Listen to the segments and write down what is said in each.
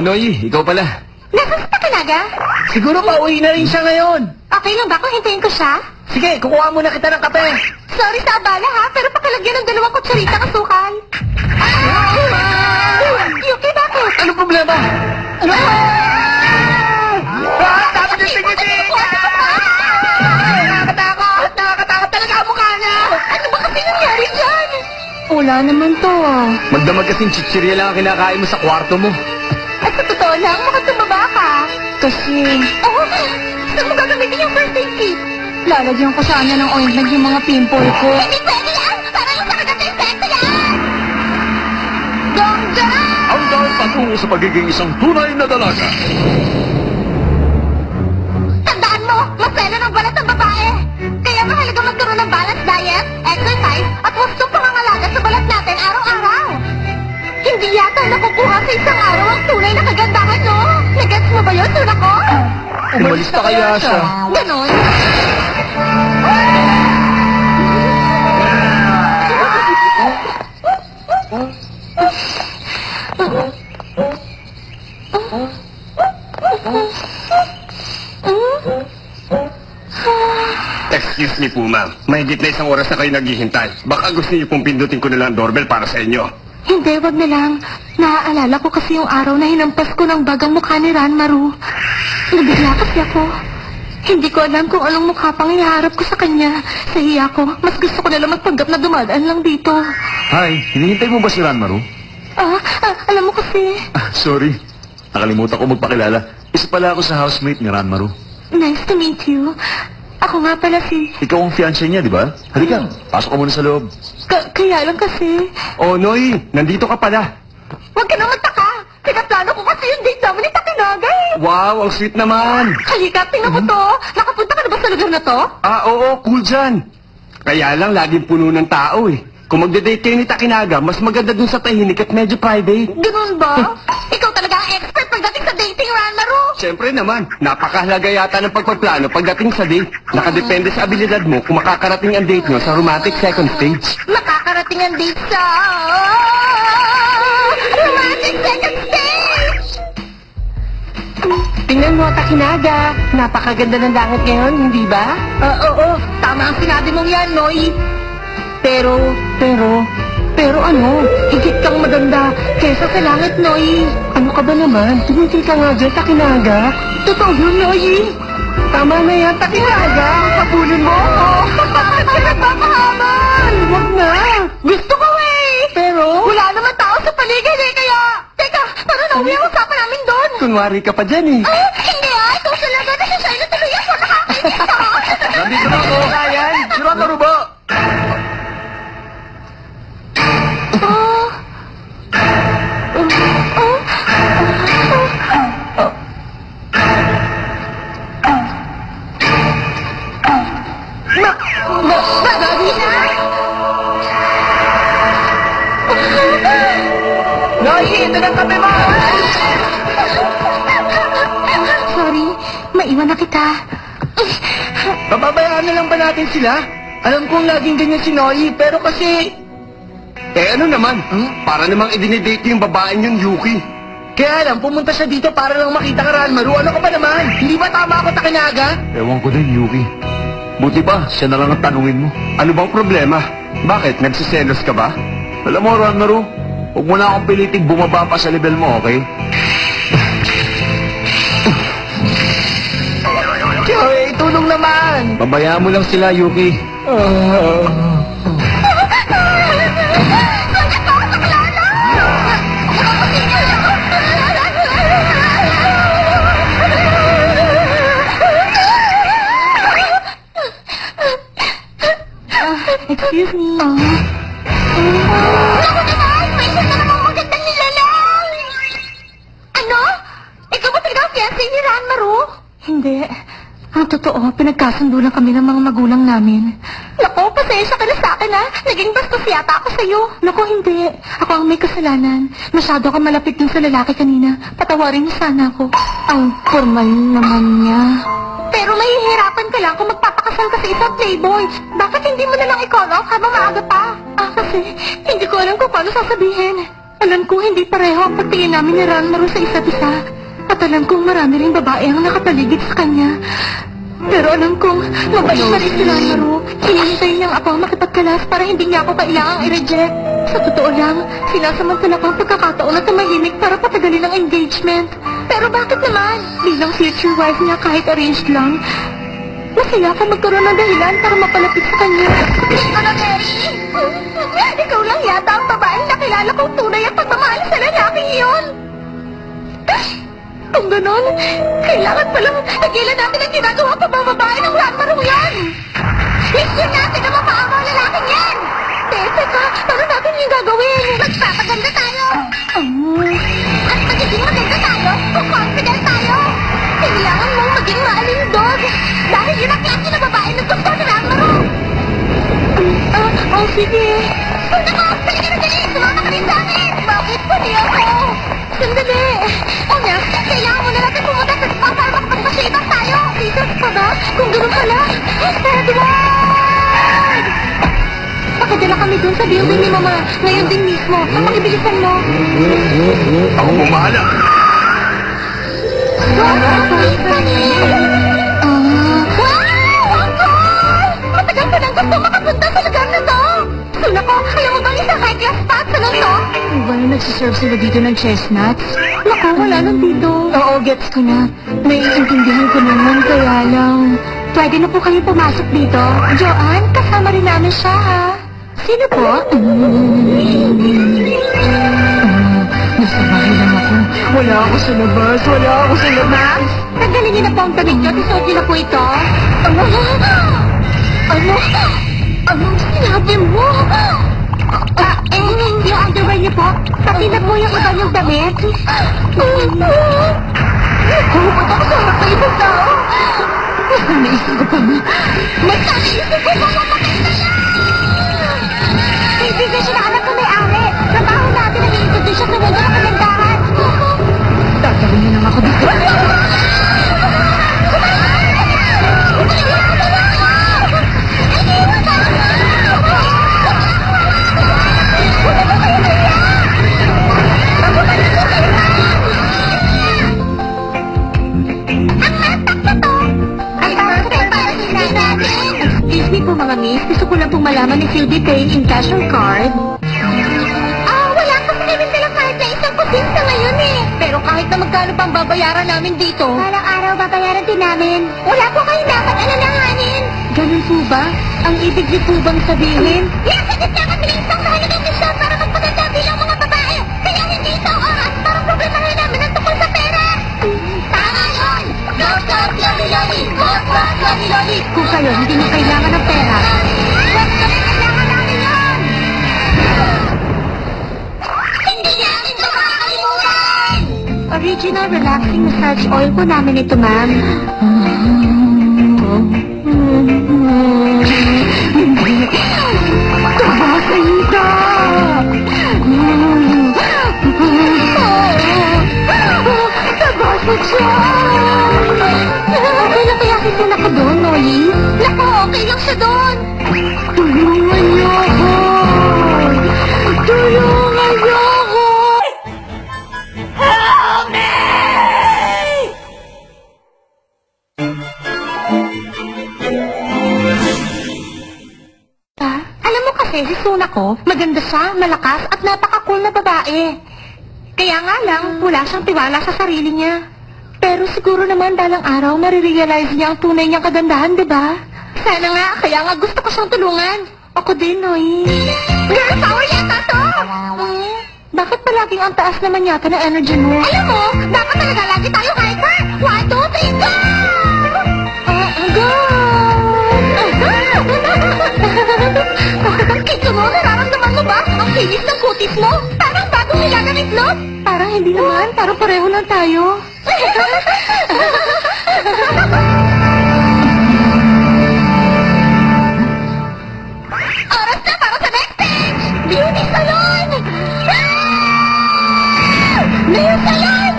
Noy, ikaw pala. Nasaan ka talaga? Siguro pauwi na rin siya ngayon. Okay lang ba kung hintayin ko siya? Sige, kukuha muna kita ng kape. Sorry sa abala ha, pero pakilagyan ng 2 kutsarita ng asukal. Yuki, bakit? Anong problema? Dapat yung tingin-tingin! Nakakatakot! Nakakatakot talaga ang mukha niya! Ano ba kasi nangyari dyan? Wala naman to Magdamag kasing chichirya lang ang kinakain mo sa kwarto mo. At sa totoo lang, mukhang tumaba ka. Kasi... Oh, saan mo gagamitin yung first aid kit? lalagyan ko sana ng ointment yung mga pimple ko. Hindi pwede yan! Para lang sa kagat-infecto yan! Gongga! Ang dahil patungo sa pagiging isang tunay na dalaga. Tandaan mo, masela ng balat ng babae. Kaya mahalaga magkaroon ng balanced diet, exercise, at wastong pangangalaga sa balat natin araw-araw. Hindi yata nakukuha sa isang araw ang tunay na kagandahan, no? Nagets mo ba yun, tuna ko? Umalis na kaya siya. Ganon. Excuse me po, ma'am. Mahigit na 1 oras na kayo naghihintay. Baka gusto niyo pong pindutin ko na lang ang doorbell para sa inyo. Hindi, wag na lang. Naaalala ko kasi yung araw na hinampas ko ng bagang mukha ni Ranmaru. Nabigla kasi ako. Hindi ko alam kung anong mukha pang iharap ko sa kanya. Sa hiya ko, mas gusto ko nalang magpanggap na dumadaan lang dito. Hi, hinihintay mo ba si Ranmaru? Alam mo kasi, Sorry. Nakalimutan ko magpakilala. Isa pala ako sa housemate ni Ranmaru. nice to meet you. Ako nga pala si... Ikaw ang fiancé niya, di ba? Halika, pasok ka muna sa loob. Kaya lang kasi... Oh, Noy, nandito ka pala. Huwag ka na magtaka. Pinaplano ko kasi yung date namin ni Takinagay. Wow, ang sweet naman. Halika, tingnan mo to. Nakapunta ka na ba sa lugar na to? Oo, cool dyan. Kaya lang, laging puno ng tao eh. Kung magde-date kayo ni Takinaga, mas maganda dun sa tahimik at medyo private. Ganun ba? Ikaw talaga ang expert pagdating sa dating, Ranmaru. Siyempre naman, napakahalaga yata ng pagpaplano pagdating sa date. Nakadepende sa abilidad mo kung makakarating ang date nyo sa romantic second stage. Makakarating ang date sa... romantic second stage! Tingnan mo, Takinaga. Napakaganda ng langit ngayon, hindi ba? Oo, tama ang sinabi mong yan, Noy. Pero ano? Higit kang maganda kesa sa langit, Noy. Ano ka ba naman? Tumigil ka nga dyan, Takinaga. Totoo yun, Noy. Tama na yan, Takinaga. Kapulin mo ako. Bakit ka nagpapahaman? Huwag na. Gusto ko eh. Pero, Wala naman tao sa paligid eh, kaya... Teka, paano na uwi ang usapan namin doon? Kunwari ka pa dyan eh. Hindi ikaw talaga nasasay na tuloy ako, nakakainis ka. Nandito na ako. Ayan, si Ranmaru ba? Noy, ito na kami mo. Sorry, maiwan na kita. Pababayaan na lang ba natin sila? Alam kong laging ganyan si Noy, pero kasi... Ano naman? Para namang idinidate yung babaeng yung Yuki. Kaya lang, pumunta siya dito para lang makita ka, Ranmaru. Ano ka ba naman? Hindi ba tama ako, Takinaga? Ewan ko din, Yuki. Buti ba, siya na lang ang tanungin mo. Ano bang problema? Bakit? Nagsiselos ka ba? Alam mo, Ranmaru, huwag mo na akong piliting bumaba pa sa level mo, okay? Joey, tulong naman! Pabayaan mo lang sila, Yuki. Excuse me. Naku naman! May isa na namang magandang nilalang! Ano? Ikaw ba talaga ang fiancé ni Ranmaru? Hindi. Ang totoo, pinagkasundo lang kami ng mga magulang namin. Naku, pasensya ka na sa akin ha. Naging bastos yata ako sa'yo. Naku, hindi. Ako ang may kasalanan. Masyado ka malapit dun sa lalaki kanina. Patawarin niyo sana ako. Ang formal naman niya. Pero mahihirapan ka lang kung magpapakasal ka sa isang playboy. Bakit hindi mo na lang i-call off habang maaga pa? Kasi hindi ko alam kung paano sasabihin. Alam ko hindi pareho ang pagtingin namin ni Ranmaru sa isa't isa. At alam kong marami ring babae ang nakataligid sa kanya. Pero alam kong mabait na rin si Ranmaru. Hinihintay niyang ako makipagkalas para hindi niya ako kailangang i-reject. Sa totoo lang, sinasamantala ko ang pagkakataon na tumahimik para patagalin ang engagement. Pero bakit naman? Bilang future wife niya kahit arranged lang, masaya ako magkaroon ng dahilan para mapalapit sa kanya. Ano, Mary? Ikaw lang yata ang babaeng nakilala kong tunay ang pagmamahal sa lalaking iyon. Kung ganon, kailangan palang nagilan natin ang ginagawa pa mga babae ng Ranmaru yan. Hindi natin na mapaawa ang lalaking yan. Teka, paano natin yung gagawin? Magpapaganda tayo. At magiging maganda tayo kung confident tayo. Kailangan mong maging maalindog. Dahil yun ang klase na babae na gusto ni Ranmaru. Sige. Punta ko, halika na dali. Sumama ka rin sa amin. Bakit pati ako? Sandali. Una, kailangan muna natin pumunta sa spa para makapagpasibak tayo. Dito pa ba? Kung gano'n pala. Edward! Pakadala kami dun sa building ni Mama. Ngayon din mismo. Pakibilisan mo. Ako bumahala. Matagal ko nang gusto makapunta sa lugar na to. Suna ko, alam mo bang isang high-class spot sa to? Ba na nagsiserve sila dito ng chestnuts? Naku, wala nang dito. Oo, gets ko na. Naiintindihan ko naman, kaya lang. Pwede na po kayo pumasok dito. Joanne, kasama rin namin siya, ha? Sino po? Nasa bahay lang ako. Wala ako sa labas. Tanggalin niyo na po ang tamig niyo. Isuot niyo na po ito. Anong sinabi mo? Yung underwear niyo po. Pati na po yung iba niyong damit. Ba't ako sa harap ng ibang tao? Naisip ko pa ba? Naisip ko pa mamatay na yan! Kaibigan siya na anak ko may-ari. Trabaho natin ang i-introduce siya sa mundo ng kagandahan. Tatawin niyo lang ako dito. Excuse me po mga miss, gusto ko lang pong malaman if you'll be paying in cash or card. Wala kasi kami dalang kahit na isang kusin sa ngayon eh. Pero kahit na magkano pang babayaran namin dito. Balang araw babayaran din namin. Wala po kayong dapat alalahanin. Ganun po ba? Ang ibig niyo po bang sabihin? Sagot na kami ng isang mahalagang misyon para magpaganda bilang mga babae. Kaya hindi isang oras para problema rin namin ang tungkol sa pera. Tama yun! Stop, loli-loli! Stop, loli-loli! Kung kayo hindi mo kailangan ng pera, kailangan namin yun! Hindi namin ito makakalimutan! Original relaxing massage oil po namin ito, ma'am. Tabasan ka! Tabasan siya! Okay lang kaya kitulak ka doon, Noli? Naku, okay lang siya doon! Tulungan niyo ako! Tulungan niyo ako! Help me! Alam mo kasi, si Suna ko, maganda siya, malakas, at napaka-cool na babae. Kaya nga lang, wala siyang tiwala sa sarili niya. Pero siguro naman dalang araw, marirealize niya ang tunay niyang kagandahan, di ba? Sana nga, kaya nga gusto ko siyang tulungan. Ako din, Noy. Girl power yata to! Bakit palaging ang taas naman yata na energy mo? Alam mo, dapat talaga lagi tayo hyper! 1, 2, 3, go! Go! Kito mo, nararamdaman mo ba? Ang kinis ng kutis mo? Parang bagong nilagang itlog? Parang hindi naman, parang pareho lang tayo. Oras na para sa next stage! Beauty salon! Nail salon!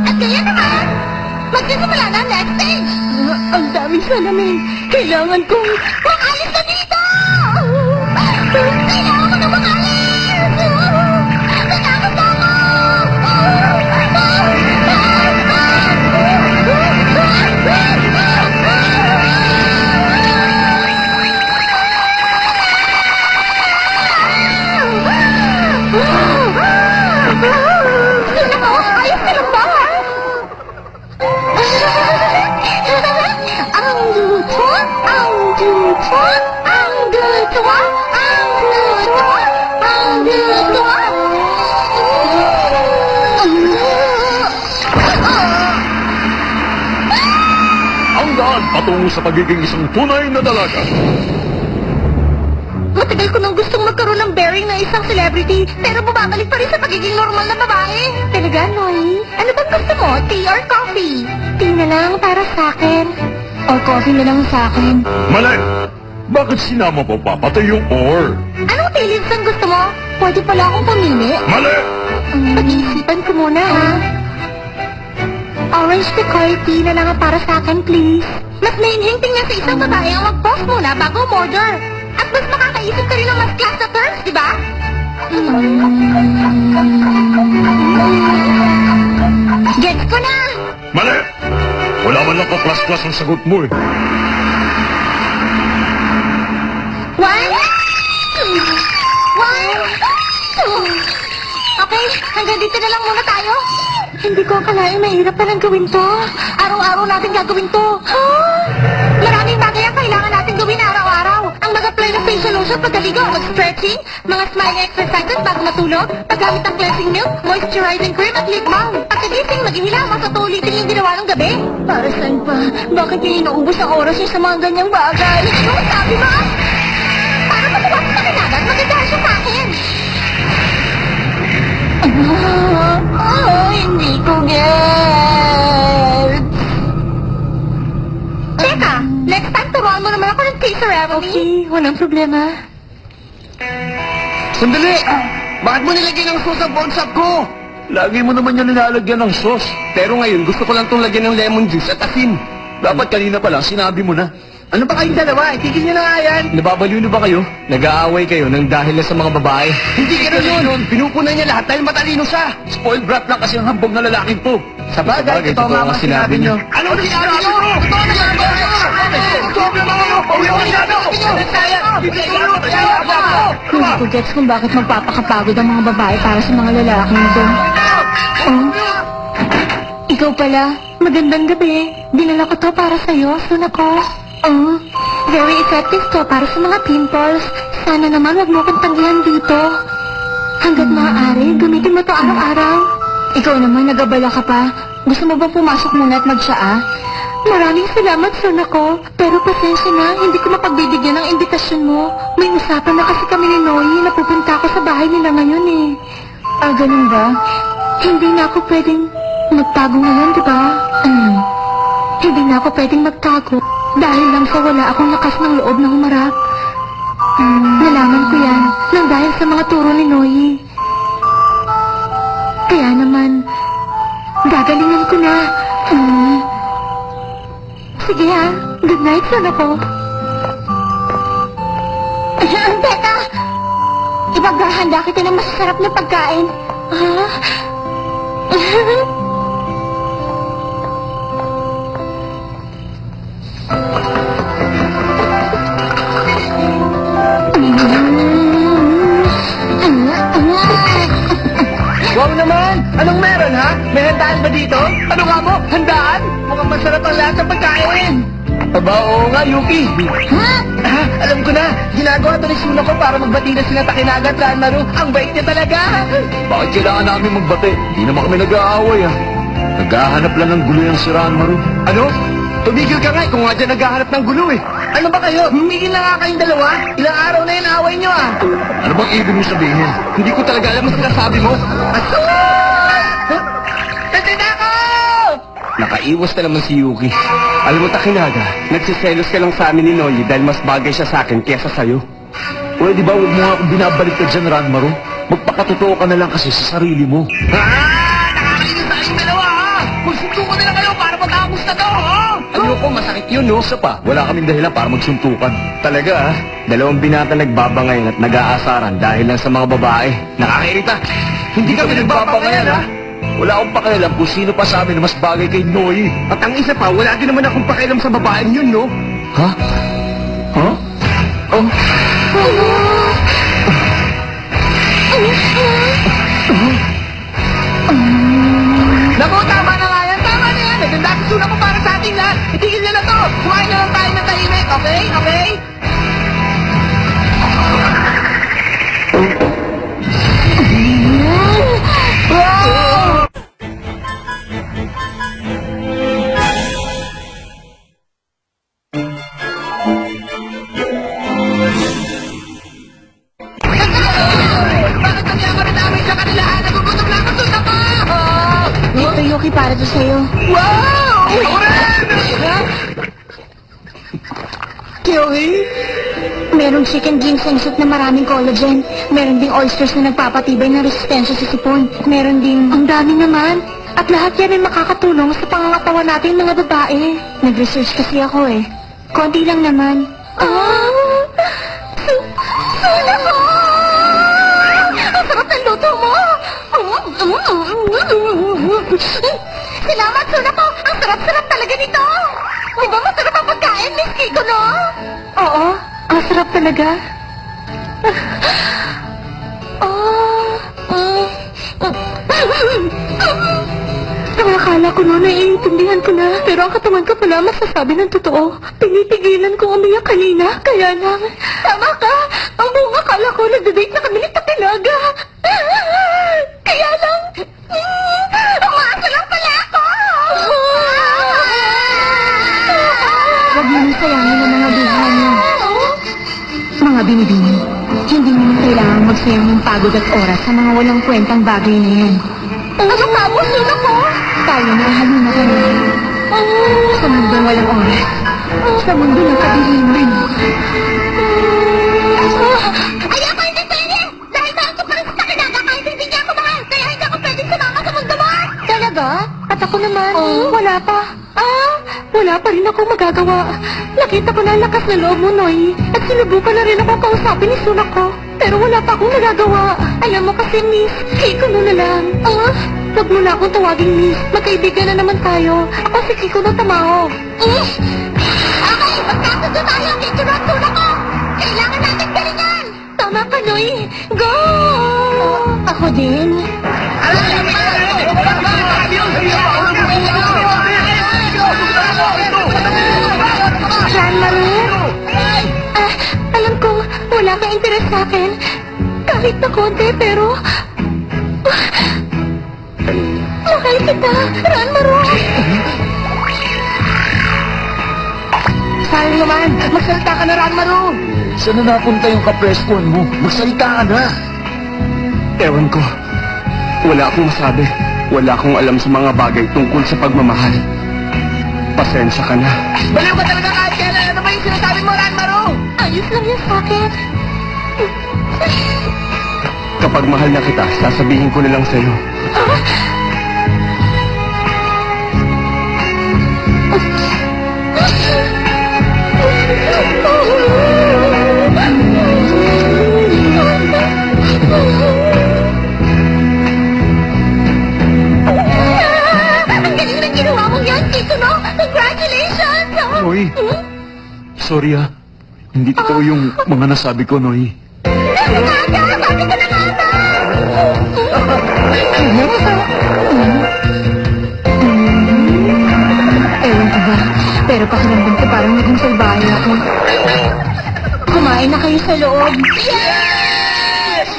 At kaya naman, magsisimula na ang next stage! Ang daming salamin. Kailangan kong makalis na dito! Kailangan ko na makalis! daan patungo sa pagiging isang tunay na dalaga. Matagal ko nang gustong magkaroon ng bearing ng isang celebrity, pero bumabalik pa rin sa pagiging normal na babae. Talaga, Noy? Ano bang gusto mo? Tea or coffee? Tea na lang para sa akin. Or coffee na lang sa akin. Mali! Bakit sinama mo pa pati yung or? Anong tea leaves ang gusto mo? Pwede pala akong pumili. Mali! Pag-iisipan ko muna, ha? Orange decoy tea na lang ang para sa akin, please. Mas nainhinting na sa isang babae ang mag-pause muna bago umorder. At mas makakaisip ka rin ng mas class na terms, di ba? Gets ko na! Mali! Wala man lang ka-class-class ang sagot mo eh. One, two. Okay, hanggang dito na lang muna tayo. Hindi ko akalain mahirap palang gawin to. Araw-araw natin gagawin to. Maraming bagay ang kailangan natin gawin araw-araw. Ang mag-apply ng facial lotion pagkaligo, mag-stretching, mga smiling exercises bago matulog, paggamit ng cleansing milk, moisturizing cream at lip balm. Pagkagising, maghihilamos at ulitin yung ginawa ng gabi. Para saan pa? Bakit niya inuubos ang oras niya sa mga ganyang bagay? Ano sabi mo? Para matuwa sa kinagat, maganda siya sa akin. Hindi ko get. Teka, next time turuan mo naman ako ng tea ceremony. Okay, walang problema. Sandali! Bakit mo nilagyan ng sauce ang bonsap ko? Lagi mo naman yan nilalagyan ng sauce. Pero ngayon, gusto ko lang itong lagyan ng lemon juice at asin. Dapat kanina pa lang sinabi mo na. Ano ba kayong dalawa? Itigil nyo na nga yan. Nababaliw na ba kayo? Nag-aaway kayo nang dahil na sa mga babae? Hindi ka yun. Pinupunan niya lahat dahil matalino siya. Spoiled brat lang kasi ang hambog na lalaking to. Sa bagay, totoo nga ang sinabi niyo. Ano ang sinabi niyo? Totoo na sinabi niyo! Sobrang mga mo! Uwi ko sinabi ko! Hindi ko gets kung bakit magpapakapagod ang mga babae para sa mga lalaking ito. Ikaw pala. Magandang gabi. Dinala ko to para sa'yo, Sunako. Very effective to para sa mga pimples. Sana naman wag mo kong tanggihan dito. Hanggat maaari, gamitin mo to araw-araw. Ikaw naman, nagabala ka pa. Gusto mo bang pumasok muna at mag-syaa? Maraming salamat, Sunako. Pero pasensya na, hindi ko mapagbibigyan ng imbitasyon mo. May usapan na kasi kami ni Noy na pupunta ako sa bahay nila ngayon eh. Ganun ba? Hindi na ako pwedeng magtago ngayon, di ba? Hindi na ako pwedeng magtago. Dahil lang sa wala akong lakas ng loob na humarap. Nalaman ko yan nang dahil sa mga turo ni Noy. Kaya naman, gagalingan ko na. Sige ha, good night, Sunako. Teka! Ipaghahanda kita ng masasarap na pagkain. Wow naman! Anong meron, ha? May handaan ba dito? Ano nga mo? Handaan? Mukhang masarap ang lahat ng pagkain. Aba, oo nga, Yuki. Alam ko na. Ginagawa ito ni Sunako para magbati na sila Takinaga at Ranmaru. Ang bait niya talaga. Bakit kailangan namin magbate? Hindi naman kami nag-aaway ah. Naghahanap lang ng gulo yung si Ranmaru. Ano? Tumigil ka nga kung nga dyan naghahanap ng gulo eh. Ano ba kayo? Humigil na nga kayong dalawa. Ilang araw na yun away nyo ah. Ano bang ibig mo sabihin? Hindi ko talaga alam ang sinasabi mo. Nandun ako! Nakaiwas na naman si Yuki. Alam mo, Takinaga, nagsiselos ka lang sa amin ni Noyi dahil mas bagay siya sa akin kesa sa'yo. Pwede ba huwag mo nga akong binabalik ka dyan, Ranmaru? Magpakatotoo ka na lang kasi sa sarili mo. Nakakainis sa aling dalawa ha! Magsuntukan na lang kayo para matapos na to ha! Ayoko, masakit yun no? Isa pa, wala kaming dahilan para magsuntukan. Talaga ha? Dalawang binata nagbabangayan at nag-aasaran dahil lang sa mga babae. Nakakairita! Hindi kami nagbabangayan ha? Wala akong pakialam kung sino pa sa amin na mas bagay kay Noy. At ang isa pa, wala din naman akong pakialam sa babaeng yun, no? Ha? Ha? Oh. Naku, tama na nga yan. Tama na yan. Naganda si Sunako para sa ating lahat. Itigil na to. Kumain na lang tayo ng tahimik, okay? Okay? para to sa'yo. Wow! Ako rin! Chloe? Merong chicken ginseng soup na maraming collagen. Meron ding oysters na nagpapatibay ng resistensya sa sipon. At meron ding... Ang dami naman. At lahat yan ay makakatulong sa pangangatawan nating mga babae. Nag-research kasi ako eh. Konti lang naman. Sula ko! Ang sarap ng luto mo! Salamat, Sula ko! Ang sarap-sarap talaga nito! Di ba masarap ang pagkain, Miss Kiko, no? Oo, ang sarap talaga. Akala ko noon naiintindihan ko na, pero ang katawan ko pala masasabi ng totoo. Pinipigilan ko umiyak kanina, kaya lang... Tama ka! Ang buong akala ko nagdadate na kami ni Patilaga. Kaya lang... Umaasa lang pala ako! Huwag mo nang sayangin ang mga buhay niyo. Mga binibini, hindi mo kailangan magsayang ng pagod at oras sa mga walang kwentang bagay na yan. Ano ka mo, sino ko? Tayo na halina ka na. Sa mundong walang oras. Sa mundo ng kadiliman. Ayoko hindi pwede! Dahil mahal ko pa rin sa Takinaga kahit hindi niya ako mahal. Kaya hindi ako pwede sumama sa mundo mo. Talaga? At ako naman, wala pa. Wala pa rin ako magagawa. Nakita ko na ang lakas na loob mo, Noy. At sinubukan na rin ako kausapin ni Sunak ko. Pero wala pa akong nagagawa. Alam mo kasi, Miss, Kiko mo na lang. Huwag mo na akong tawaging Miss. Magkaibigan na naman tayo. Ako si Kiko na Tamao. Okay, magkasundo tayo. Kiko na Sunak ko. Kailangan natin galingan. Tama ka, Noy. Go! Ako din. Ranmaru? Alam ko, wala kang interes sa akin. Kahit na konti, pero... Mahal kita, Ranmaru. Sayang naman, magsalita ka na, Ranmaru. Saan na napunta yung kapreskuhan mo? Magsalita ka na! Ewan ko. Wala akong masabi. Wala akong alam sa mga bagay tungkol sa pagmamahal. Pasensya ka na. Baliw ka talaga kahit kailan. Ano ba yung sinasabi mo, Ranmaru? Ayos lang yan sa akin. Kapag mahal na kita, sasabihin ko na lang sa'yo. Ang galing ng ginawa mong yan, Kiko, no? Congratulations! Noy, sorry ah. Hindi totoo yung mga nasabi ko, Noy. Sabi ko na nga ba? Ewan ko ba, pero pakiramdam ko parang naging salbahe ako. Kumain na kayo sa loob. Yes!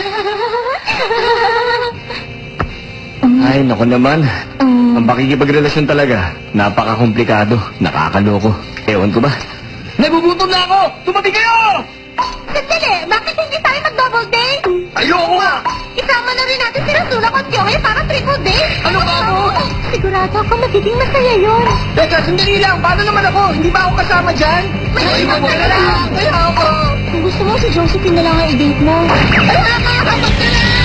Ay, naku naman. Ang pakikipagrelasyon talaga, napaka-komplikado, nakakaloko. Ewan ko ba? Nagugutom na ako! Tumabi kayo! Sandali, bakit hindi tayo mag-double date? Ayoko nga! Isama na rin natin si Rasula at Yohe para triple date. Ano ka mo? Sigurado ako magiging masaya yun. Teka, sandali lang. Paano naman ako? Hindi ba ako kasama dyan? May iwan ka na lang! Kaya ako! Kung gusto mo, si Josephine na lang ang i-date mo. Nakakapag ka na!